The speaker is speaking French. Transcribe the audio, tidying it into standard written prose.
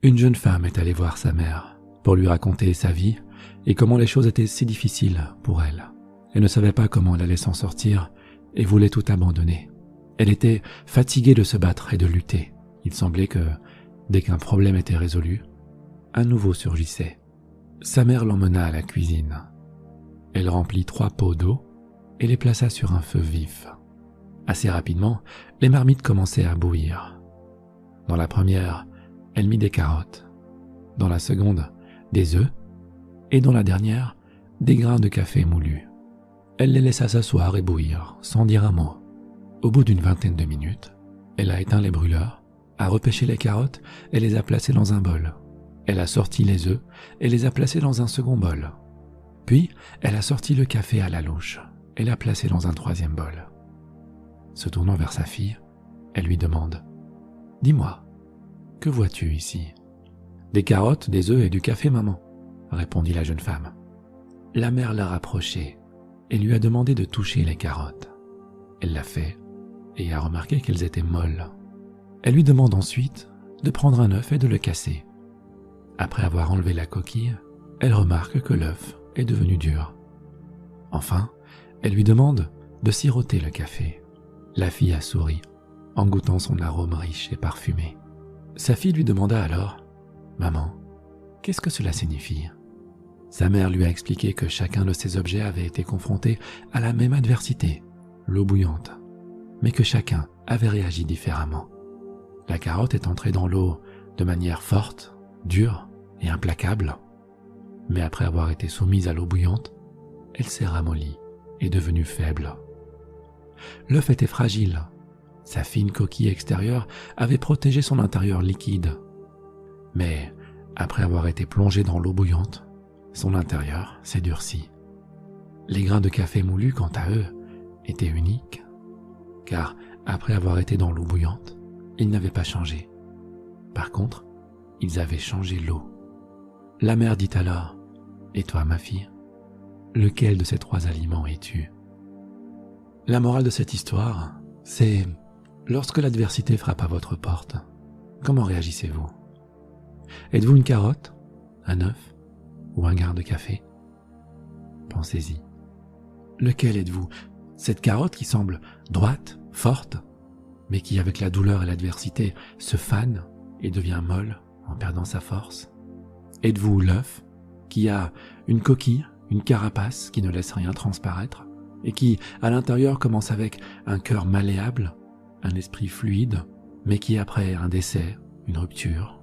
Une jeune femme est allée voir sa mère pour lui raconter sa vie et comment les choses étaient si difficiles pour elle. Elle ne savait pas comment elle allait s'en sortir et voulait tout abandonner. Elle était fatiguée de se battre et de lutter. Il semblait que, dès qu'un problème était résolu, un nouveau surgissait. Sa mère l'emmena à la cuisine. Elle remplit 3 pots d'eau et les plaça sur un feu vif. Assez rapidement, les marmites commençaient à bouillir. Dans la première, elle mit des carottes. Dans la seconde, des œufs. Et dans la dernière, des grains de café moulus. Elle les laissa s'asseoir et bouillir, sans dire un mot. Au bout d'une vingtaine de minutes, elle a éteint les brûleurs, a repêché les carottes et les a placées dans un bol. Elle a sorti les œufs et les a placés dans un second bol. Puis, elle a sorti le café à la louche et l'a placé dans un 3e bol. Se tournant vers sa fille, elle lui demande « Dis-moi, que vois-tu ici ?»« Des carottes, des œufs et du café, maman », répondit la jeune femme. La mère l'a rapprochée et lui a demandé de toucher les carottes. Elle l'a fait et a remarqué qu'elles étaient molles. Elle lui demande ensuite de prendre un œuf et de le casser. Après avoir enlevé la coquille, elle remarque que l'œuf est devenu dur. Enfin, elle lui demande de siroter le café. La fille a souri, en goûtant son arôme riche et parfumé. Sa fille lui demanda alors « Maman, qu'est-ce que cela signifie ?» Sa mère lui a expliqué que chacun de ces objets avait été confronté à la même adversité, l'eau bouillante, mais que chacun avait réagi différemment. La carotte est entrée dans l'eau de manière forte, dure et implacable, mais après avoir été soumise à l'eau bouillante, elle s'est ramollie et devenue faible. L'œuf était fragile. Sa fine coquille extérieure avait protégé son intérieur liquide. Mais, après avoir été plongé dans l'eau bouillante, son intérieur s'est durci. Les grains de café moulus, quant à eux, étaient uniques, car après avoir été dans l'eau bouillante, ils n'avaient pas changé. Par contre, ils avaient changé l'eau. La mère dit alors « Et toi, ma fille, lequel de ces 3 aliments es-tu » La morale de cette histoire, c'est lorsque l'adversité frappe à votre porte, comment réagissez-vous? Êtes-vous une carotte, un œuf ou un grain de café? Pensez-y. Lequel êtes-vous? Cette carotte qui semble droite, forte, mais qui avec la douleur et l'adversité se fane et devient molle en perdant sa force? Êtes-vous l'œuf qui a une coquille, une carapace qui ne laisse rien transparaître et qui, à l'intérieur, commence avec un cœur malléable, un esprit fluide, mais qui après un décès, une rupture,